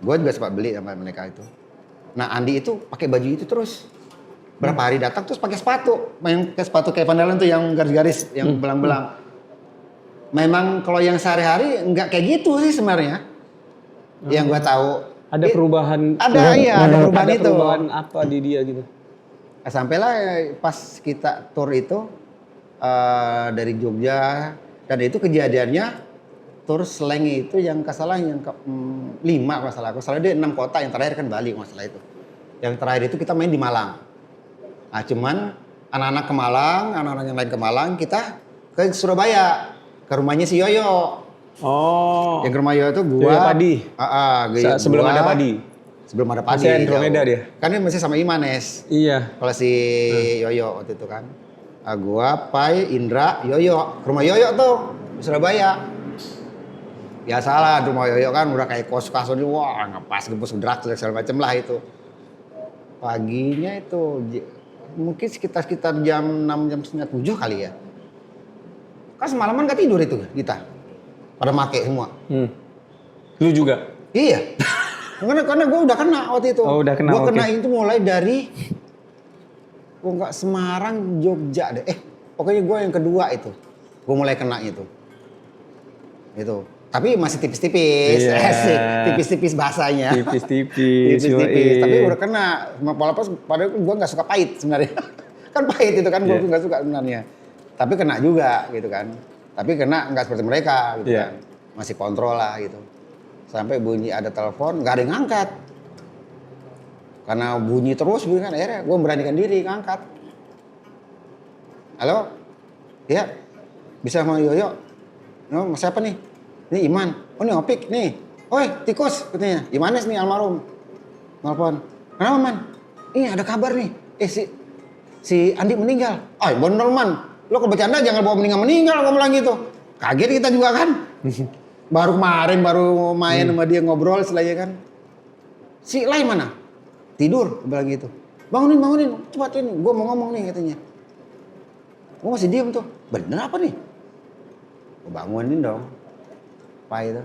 Gue juga sempat beli sama mereka itu. Nah Andi itu pakai baju itu terus. Berapa hari datang terus pakai sepatu. Yang kayak sepatu kayak Van Dalen tuh yang garis-garis, yang belang-belang. Memang kalau yang sehari-hari enggak kayak gitu sih sebenarnya. Yang gue tahu. Ada perubahan. Ada perubahan itu. Perubahan apa di dia gitu? Sampailah pas kita tour itu, dari Jogja, dan itu kejadiannya terus slang itu yang kesalah yang 5 kalau salah. Kalau salah dia 6 kota, yang terakhir kan Bali kalau salah itu. Yang terakhir itu kita main di Malang. Nah cuman anak-anak ke Malang, anak-anak yang lain ke Malang, kita ke Surabaya, ke rumahnya si Yoyo. Oh. Yang ke rumah Yoyo itu gua. Yoyo Padi. Sebelum ada Padi. Sebelum ada Padi. Masih Andromeda dia. Kan dia masih sama Imanes. Iya. Kalau si Yoyo waktu itu kan. Gua, Pai, Indra, Yoyo. Ke rumah Yoyo tuh di Surabaya. Biasalah rumah Yoyo kan udah kayak kos-kosan, wah ngepas gembus gedrak segala macem lah itu. Paginya itu mungkin sekitar jam 6 jam setengah 7 kali ya. Kan semalaman gak tidur itu kita. Pada make semua. Lu juga? Iya. Karena gue udah kena waktu itu. Oh, udah kena. Gue kena okay. itu mulai dari enggak Semarang, Jogja deh. Pokoknya gue yang kedua itu. Gue mulai kena itu. Itu. Tapi masih tipis-tipis. Iya. Tipis-tipis bahasanya. Tipis-tipis. Tipis-tipis. Tapi udah kena. Walaupun padahal gue nggak suka pahit sebenarnya. Kan pahit itu kan gue nggak suka sebenarnya. Tapi kena juga gitu kan. Tapi kena nggak seperti mereka gitu kan. Masih kontrol lah gitu. Sampai bunyi ada telepon, nggak ada yang ngangkat. Karena bunyi terus kan, akhirnya gue beranikan diri ngangkat. Halo? Iya? Bisa sama Yoyo? No, siapa nih? Ini Iman. Oh ini Opik nih. Oi tikus katanya. Imanes nih almarhum. Telepon. Kenapa Man? Ini ada kabar nih. Si Andi meninggal. Oh bener Man. Lo kalau bercanda jangan bawa meninggal gue bilang gitu. Kaget kita juga kan. Baru kemarin baru main sama dia ngobrol setelahnya kan. Si Lai mana? Tidur, bilang gitu. Bangunin, cepat ini. Gue mau ngomong nih katanya. Gue masih diem tuh. Bener apa nih? Gue bangunin dong. Pak itu.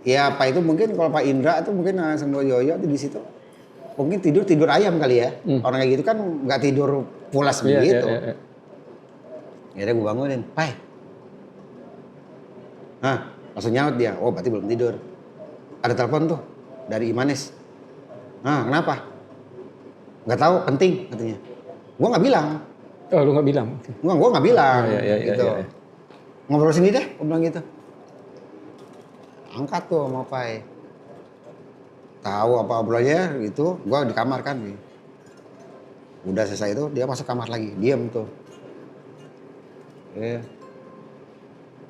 Ya Pak itu mungkin kalau Pak Indra itu mungkin sama Yoyo itu di situ. Mungkin tidur ayam kali ya. Orang kayak gitu kan nggak tidur pulas begitu. Akhirnya gue bangunin. Pak. Hah? Langsung nyaut dia. Oh berarti belum tidur. Ada telepon tuh dari Imanes. Nah, kenapa? Nggak tahu, penting katanya. Gua nggak bilang. Oh, lu nggak bilang? Gua nggak bilang. Gitu. Iya. Ngobrol sini deh, gua bilang gitu. Angkat tuh sama Pai. Tahu apa obrolannya gitu, gua di kamar kan. Udah selesai itu, dia masuk kamar lagi, diam tuh.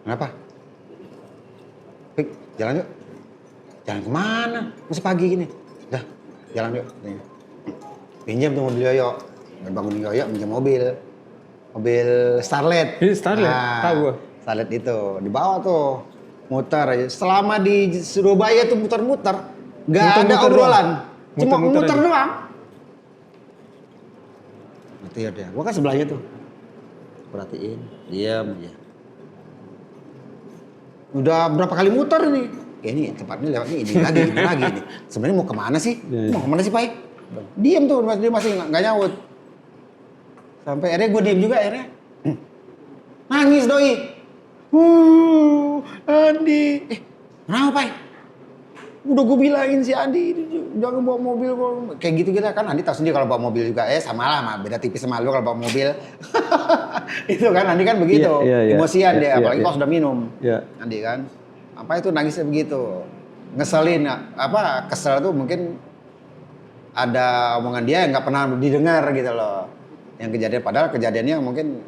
Kenapa? Pik, jalan yuk. Jalan kemana? Masih pagi gini. Dah, jalan yuk. Pinjam tuh mobil Yoyo. Bangun Yoyo, pinjam mobil. Mobil Starlet. Starlet, tahu gua. Starlet itu. Dibawa tuh. Muter aja. Selama di Surabaya tuh muter-muter. Gak ada obrolan. Cuma muter doang. Nanti ya dia. Gua kan sebelahnya tuh. Perhatiin. Diam aja. Udah berapa kali muter nih? Ini tempatnya lewatnya ini lagi nih. Sebenarnya mau kemana sih? Mau kemana sih Pai? Diam tuh, dia masih nggak nyaut. Sampai akhirnya gue diem juga akhirnya. Nangis doi. Andi. Kenapa Pai? Udah gue bilangin si Andi jangan bawa mobil. Kayak gitu kan Andi tahu sendiri kalau bawa mobil juga sama lah, beda tipis sama lu kalau bawa mobil. Itu kan Andi kan begitu, emosian dia apalagi kalau sudah minum. Andi kan. Apa itu nangisnya begitu. Ngeselin kesel tuh mungkin ada omongan dia yang nggak pernah didengar gitu loh. Yang kejadian padahal kejadiannya mungkin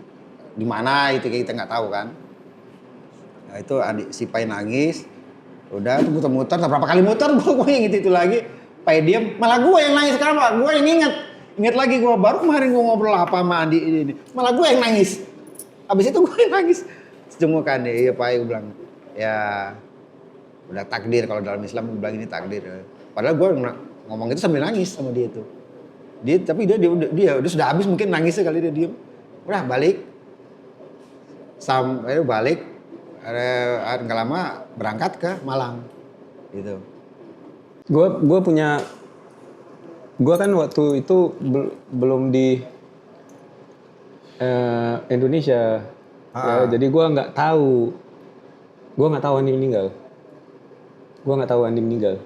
di mana itu kita nggak tahu kan. Nah, itu si Pai nangis. Udah tuh muter-muter, berapa kali muter gue inget itu lagi. Pai diam, malah gue yang nangis sekarang Pak. Gue yang inget lagi gue baru kemarin gue ngobrol apa sama Andi ini. Malah gue yang nangis. Habis itu gue yang nangis. Sejemukan deh, iya Pai gue bilang. Ya udah takdir kalau dalam Islam gue bilang ini takdir. Padahal gue ngomong itu sambil nangis sama dia tuh. Tapi dia udah sudah habis mungkin nangisnya kali dia diem. Udah balik. Sampai balik. Nggak lama berangkat ke Malang gitu. Gue kan waktu itu belum di Indonesia. Ya, jadi gue nggak tahu Andi meninggal.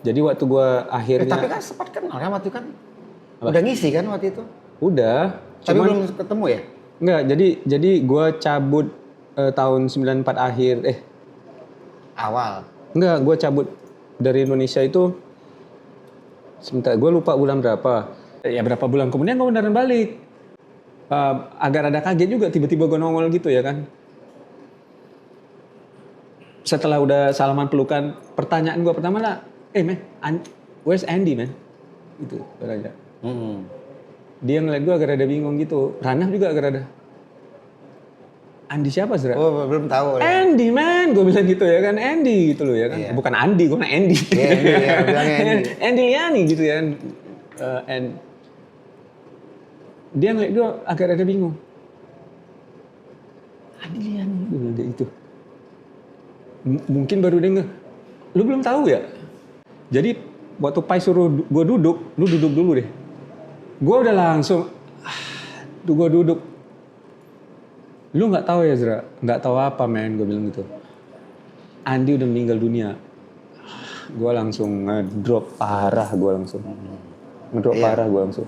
Jadi waktu gue akhirnya. Tapi kan sempat kenal kan waktu kan. Udah ngisi kan waktu itu. Udah. Tapi belum ketemu ya. Enggak, jadi gue cabut tahun 94 akhir. Awal. Enggak, gue cabut dari Indonesia itu sebentar, gue lupa bulan berapa. Ya berapa bulan kemudian gue beneran balik. Agak rada kaget juga tiba-tiba gue nongol gitu ya kan. Setelah udah salaman pelukan, pertanyaan gue pertama lah, man, where's Andy man? Gitu, aja. Dia ngeliat gue agak rada bingung gitu. Ranah juga agak rada. Andy siapa Zra? Oh, belum tahu. Andy man, gue bilang gitu ya kan, Andy gitu loh ya kan. Iya. Bukan Andy, gue bilang Andy. Iya, Andy, ya, bilangnya Andy. Andy Liani gitu ya kan. And dia ngeliat gue agak rada bingung. Andy Liani, gue bilang dia itu. Mungkin baru dia nge, lu belum tahu ya? Jadi waktu Pai suruh gue duduk, lu duduk dulu deh. Gue udah langsung, gue duduk. Lu nggak tahu ya Zra? Nggak tahu apa men, gue bilang gitu. Andi udah meninggal dunia. Gue langsung ngedrop parah, gue langsung. Ngedrop parah gue langsung.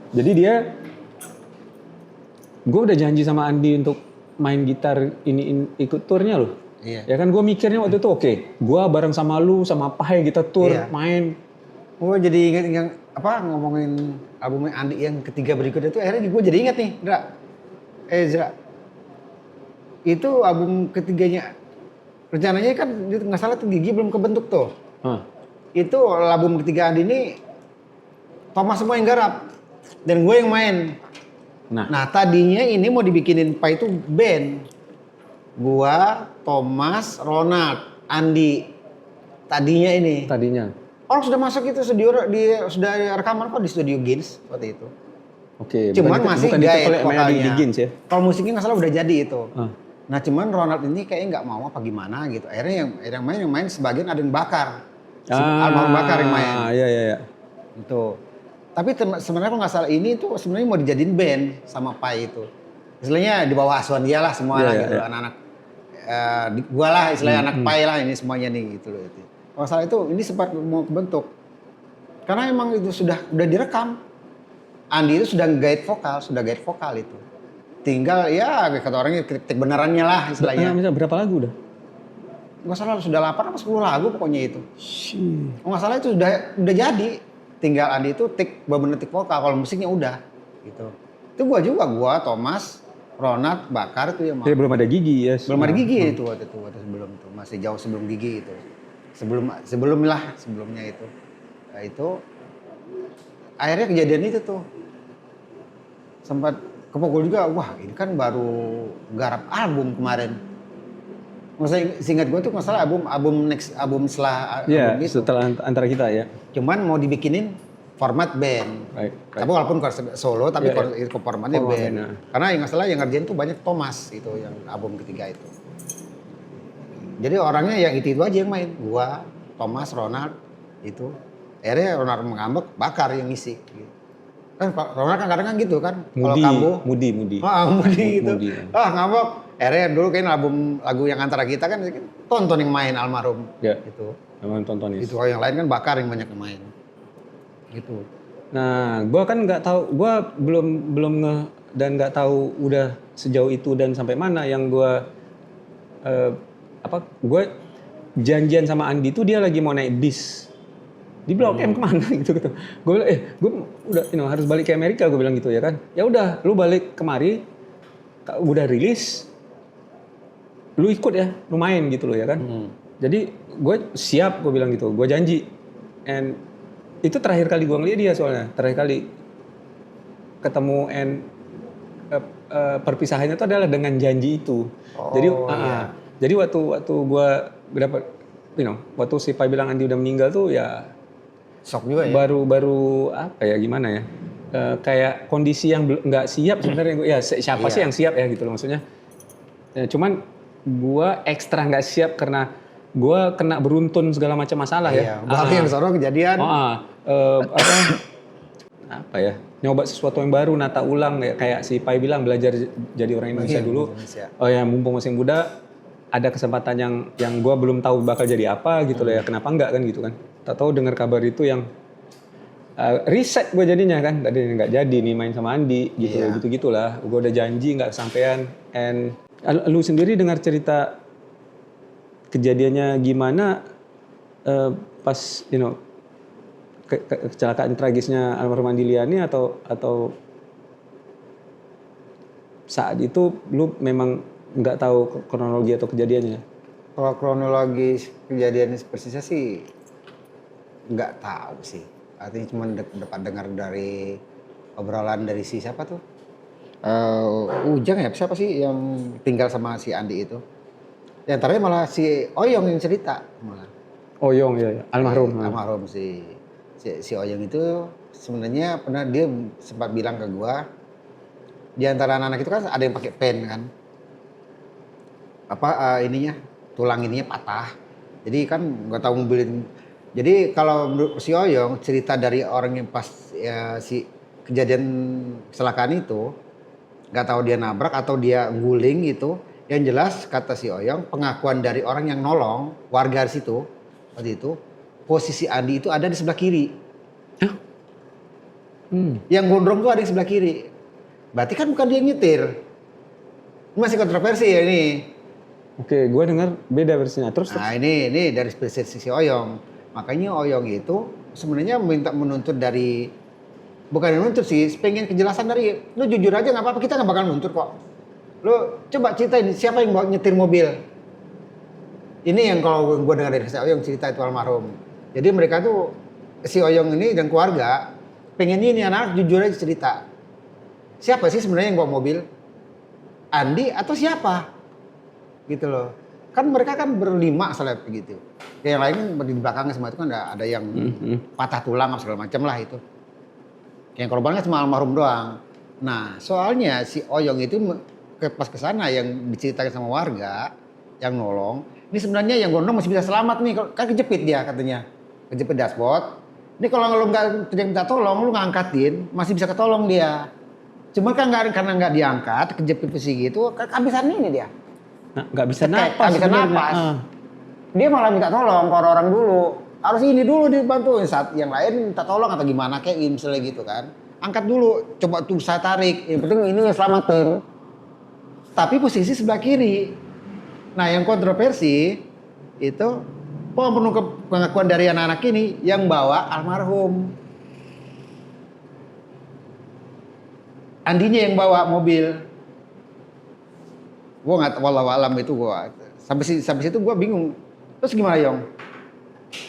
Jadi dia, gue udah janji sama Andi untuk main gitar ini ikut turnya loh. Iya. Ya kan gue mikirnya waktu itu oke, gue bareng sama lu sama Pai kita tur main. Gue jadi ingat yang ngomongin albumnya Andi yang ketiga berikutnya itu akhirnya gue jadi ingat nih, Zra. Itu album ketiganya rencananya kan nggak salah tuh Gigi belum kebentuk tuh. Itu album ketiga Andi ini Thomas semua yang garap dan gue yang main. Nah tadinya ini mau dibikinin Pai itu band. Gua, Thomas, Ronald, Andi. Tadinya ini. Orang sudah masuk itu sudah rekaman kok di studio Gins waktu itu. Oke. Cuman masih gaya vokalnya. Gins ya. Kalau musiknya nggak salah udah jadi itu. Nah cuman Ronald ini kayaknya nggak mau apa gimana gitu. Akhirnya yang main sebagian ada yang Bakar. Almarhum Bakar yang main. Iya. Itu. Tapi sebenarnya kalau nggak salah ini tuh sebenarnya mau dijadiin band sama Pai itu. Istilahnya di bawah asuhan dia lah semua lah gitu, anak-anak gua lah istilahnya anak Pai lah ini semuanya nih gitu loh itu. Kalau salah itu ini sempat mau kebentuk. Karena emang itu udah direkam. Andi itu sudah guide vokal itu. Tinggal ya kata orangnya kritik benerannya lah istilahnya. Berapa lagu udah? Nggak salah sudah 8 apa 10 lagu pokoknya itu. Nggak salah itu udah jadi. Tinggal Andi itu bener-bener tik vokal, kalau musiknya udah gitu. Itu gua Thomas, Ronald, Bakar itu yang mau. Belum ada Gigi ya. Belum ada Gigi itu waktu sebelum itu. Masih jauh sebelum Gigi itu. Sebelumnya itu. Nah itu akhirnya kejadian itu tuh. Sempat kepukul juga, wah ini kan baru garap album kemarin. Maksudnya seingat gue tuh masalah album setelah album itu. Setelah antara kita ya. Cuman mau dibikinin format band. Right. Tapi walaupun solo tapi formatnya band. Nah. Karena yang nggak salah yang ngerjain tuh banyak Thomas itu yang album ketiga itu. Jadi orangnya yang itu aja yang main. Gua, Thomas, Ronald itu. Akhirnya Ronald mengambek, Bakar yang ngisi. Gitu. Kan Ronald kan kadang kan gitu kan. Kalau kambuh. Mudi. Mudi gitu. Ngambek. Akhirnya dulu kan lagu yang antara kita kan Tonton yang main almarhum. Ya. Gitu. Almarhum Tontonis. Itu yang lain kan Bakar yang banyak yang main. Gitu. Nah, gue kan nggak tahu, gue belum dan nggak tahu udah sejauh itu dan sampai mana yang gue gue janjian sama Andi tuh dia lagi mau naik bis di Blok M kemana gitu. Gue bilang gue udah harus balik ke Amerika, gue bilang gitu ya kan. Ya udah, lu balik kemari, udah rilis, lu ikut ya, lu main gitu loh ya kan. Jadi gue siap, gue bilang gitu, gue janji. And itu terakhir kali gue ngeliat dia soalnya, terakhir kali ketemu perpisahannya itu adalah dengan janji itu. Jadi waktu gue dapat, waktu si Pai bilang Andi udah meninggal tuh ya, shock juga ya. Baru apa ya gimana ya? Kayak kondisi yang nggak siap sebenarnya. Ya siapa sih yang siap ya gitu loh maksudnya. Ya, cuman gue ekstra nggak siap karena gue kena beruntun segala macam masalah ya. Berarti yang sono kejadian. Apa ya? Nyoba sesuatu yang baru, nata ulang kayak si Pai bilang belajar jadi orang Indonesia dulu. Oh ya, mumpung masih muda, ada kesempatan yang gue belum tahu bakal jadi apa gitu loh ya. Kenapa enggak kan gitu kan? Tak tahu dengar kabar itu yang Riset gue jadinya kan, tadi nggak jadi nih main sama Andi gitu, Iya. gitu-gitulah. Gue udah janji nggak kesampean. And lu sendiri dengar cerita kejadiannya gimana pas kecelakaan tragisnya almarhum Andi Liani atau saat itu lu memang nggak tahu kronologi atau kejadiannya? Kalau kronologi kejadian persisnya sih nggak tahu sih. Artinya cuma dapat dengar dari obrolan dari si siapa tuh? Ujang ya, siapa sih yang tinggal sama si Andi itu? Yang terakhir malah si Oyong yang cerita malah. Oyong ya, almarhum. Almarhum si Oyong itu sebenarnya pernah dia sempat bilang ke gua, di antara anak-anak itu kan ada yang pakai pen kan. Ininya tulang ininya patah. Jadi kan nggak tahu mobil. Jadi kalau menurut si Oyong cerita dari orang yang pas si kejadian kecelakaan itu nggak tahu dia nabrak atau dia guling gitu. Yang jelas kata si Oyong pengakuan dari orang yang nolong warga di situ waktu itu posisi Andi itu ada di sebelah kiri. Yang gondrong tuh ada di sebelah kiri. Berarti kan bukan dia yang nyetir. Ini masih kontroversi ya ini. Oke, gue dengar beda versinya. Terus Nah ini dari spesies si Oyong. Makanya Oyong itu sebenarnya minta menuntut dari, bukan menuntut sih, pengen kejelasan dari, lu jujur aja nggak apa-apa, kita nggak bakal nuntut kok. Lu coba ceritain siapa yang bawa nyetir mobil. Ini yang kalau gue dengar dari si Oyong cerita itu almarhum. Jadi mereka tuh si Oyong ini dan keluarga pengennya ini anak jujur aja cerita. Siapa sih sebenarnya yang bawa mobil? Andi atau siapa? Gitu loh. Kan mereka kan berlima salah begitu. Yang lain di belakangnya semua itu kan ada yang patah tulang segala macam lah itu. Yang korbannya cuma almarhum doang. Nah soalnya si Oyong itu pas kesana yang diceritakan sama warga yang nolong. Ini sebenarnya yang gondrong masih bisa selamat nih. Kan kejepit dia katanya. Kejepit dashboard. Ini kalau lu nggak minta tolong, lu ngangkatin masih bisa ketolong dia. Cuma kan karena nggak diangkat, kejepit besi gitu, kehabisan ini dia. nah, nggak bisa napas. Nggak bisa napas. Dia malah minta tolong ke orang dulu. Harus ini dulu dibantuin, saat yang lain minta tolong atau gimana kayak misalnya gitu kan. Angkat dulu, coba tuh saya tarik. Yang penting ini yang selamatin. Tapi posisi sebelah kiri. Nah yang kontroversi itu pengakuan dari anak-anak ini yang bawa almarhum. Andinya yang bawa mobil. Gue nggak tahu walau alam itu gue. Sampai situ gue bingung. Terus gimana Yong?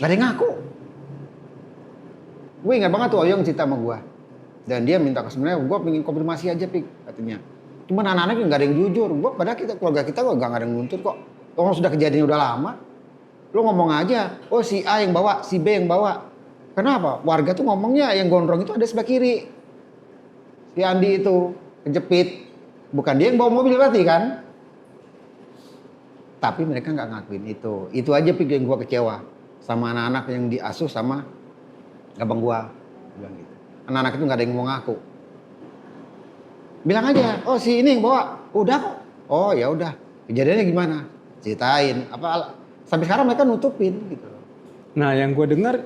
Gak ada yang ngaku. Gue ingat banget tuh Oyong cerita sama gue. Dan dia minta sebenarnya gue pengen konfirmasi aja Pik katanya. Cuman anak-anaknya gak ada yang jujur. Gue padahal keluarga kita gak ada yang nuntut kok. Orang sudah kejadian udah lama. Lu ngomong aja, oh si A yang bawa, si B yang bawa. Kenapa? Warga tuh ngomongnya yang gondrong itu ada sebelah kiri. Si Andi itu kejepit. Bukan dia yang bawa mobil berarti kan? Tapi mereka nggak ngakuin itu. Itu aja Pik yang gue kecewa. Sama anak-anak yang diasuh sama abang gue. Bilang gitu. Anak-anak itu nggak ada yang mau ngaku. Bilang aja, oh si ini yang bawa. Udah kok. Oh ya udah. Kejadiannya gimana? Ceritain. Sampai sekarang mereka nutupin gitu. Nah yang gue dengar,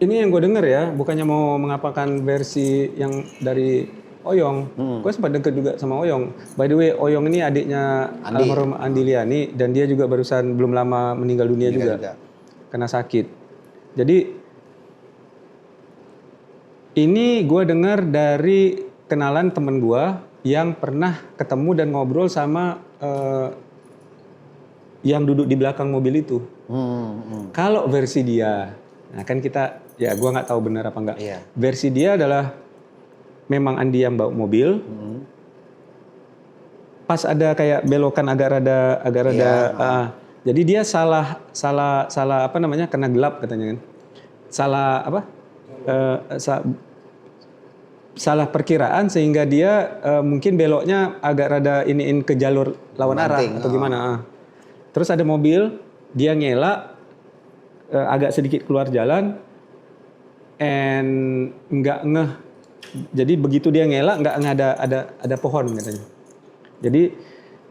ini yang gue dengar ya, bukannya mau mengapakan versi yang dari Oyong. Gue sempat deket juga sama Oyong. By the way, Oyong ini adiknya almarhum Andi Liani dan dia juga barusan belum lama meninggal dunia juga. Kena sakit. Jadi ini gue dengar dari kenalan temen gue yang pernah ketemu dan ngobrol sama yang duduk di belakang mobil itu. Kalau versi dia, nah kan kita, ya gue nggak tahu benar apa enggak. Iya. Versi dia adalah memang Andi yang bawa mobil. Pas ada kayak belokan agak rada, jadi dia salah apa namanya, kena gelap katanya kan. Salah apa? Salah perkiraan sehingga dia mungkin beloknya agak rada iniin ke jalur lawan arah atau gimana. Terus ada mobil, dia ngelak agak sedikit keluar jalan and nggak ngeh. Jadi begitu dia ngelak nggak ada pohon katanya. Jadi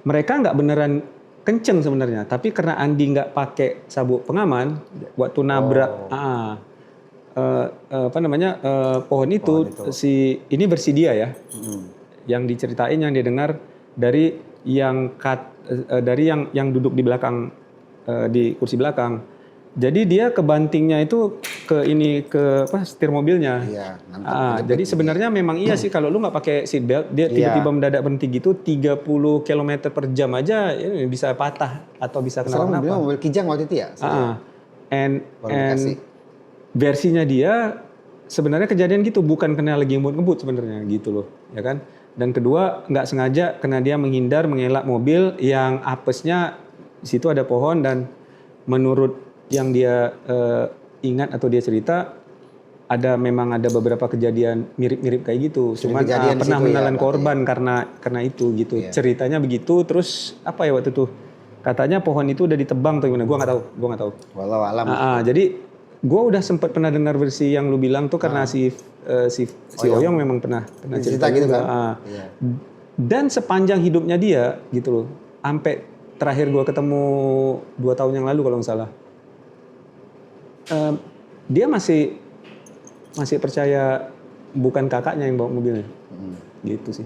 mereka nggak beneran kenceng sebenarnya, tapi karena Andi nggak pakai sabuk pengaman waktu nabrak, pohon itu ini versi dia ya. Yang diceritain, yang dia dengar dari yang duduk di belakang, di kursi belakang. Jadi dia kebantingnya itu ke setir mobilnya. Iya, Jadi sebenarnya memang iya sih, kalau lu nggak pakai seat belt, dia tiba-tiba mendadak berhenti gitu 30 km per jam aja ini bisa patah atau bisa kenapa-napa. Mobil Kijang waktu itu ya. And versinya dia sebenarnya kejadian gitu, bukan kena lagi ngebut sebenarnya gitu loh, ya kan? Dan kedua, nggak sengaja karena dia mengelak mobil yang apesnya di situ ada pohon, dan menurut yang dia ingat atau dia cerita, memang ada beberapa kejadian mirip-mirip kayak gitu. Cuman pernah menelan korban karena itu gitu. Iya. Ceritanya begitu. Terus apa ya waktu itu? Katanya pohon itu udah ditebang atau gimana? Gua nggak tahu. Walau alam. Jadi gue udah sempat pernah dengar versi yang lu bilang tuh karena si Oyong memang pernah cerita gitu juga. kan. Iya. Dan sepanjang hidupnya dia gitu loh, sampai terakhir gue ketemu 2 tahun yang lalu kalau nggak salah, dia masih percaya bukan kakaknya yang bawa mobilnya. Gitu sih.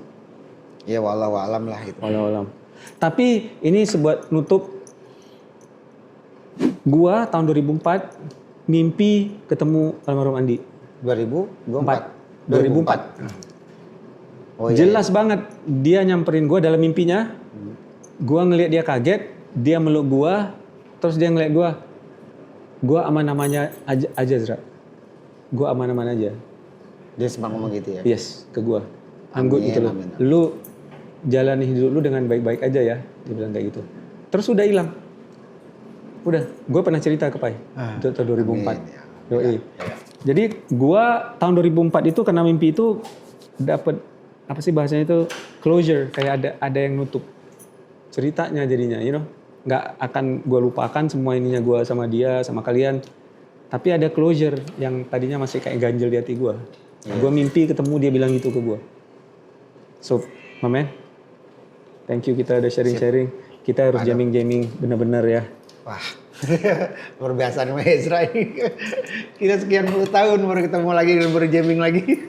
Ya walau alam lah itu. Walau alam. Tapi ini sebuah nutup, gua tahun 2004 mimpi ketemu almarhum Andi. 2004. Oh, iya, Jelas banget dia nyamperin gua dalam mimpinya. Gua ngelihat dia kaget, dia meluk gua, terus dia ngeliat gua aman-amannya aja Zra. Gua aman-aman aja. Dia sempat ngomong gitu ya. Yes, ke gua. I'm good gitu loh. Amin. Lu jalani hidup lu dengan baik-baik aja ya, dia bilang kayak gitu. Terus udah hilang. Udah, gue pernah cerita ke Pai. Itu tahun 2004. Yoi. Jadi gue tahun 2004 itu karena mimpi itu dapat apa sih bahasanya itu, closure, kayak ada yang nutup ceritanya jadinya, you know. Nggak akan gue lupakan semua ininya gue sama dia, sama kalian. Tapi ada closure yang tadinya masih kayak ganjel di hati gue. Gue mimpi ketemu dia bilang gitu ke gue. So, my man, thank you, kita udah sharing-sharing. Kita harus jamming-jamming benar-benar ya. Wah, luar biasa nih Mas Ezra ini. Kita sekian puluh tahun baru ketemu lagi dan baru jamming lagi.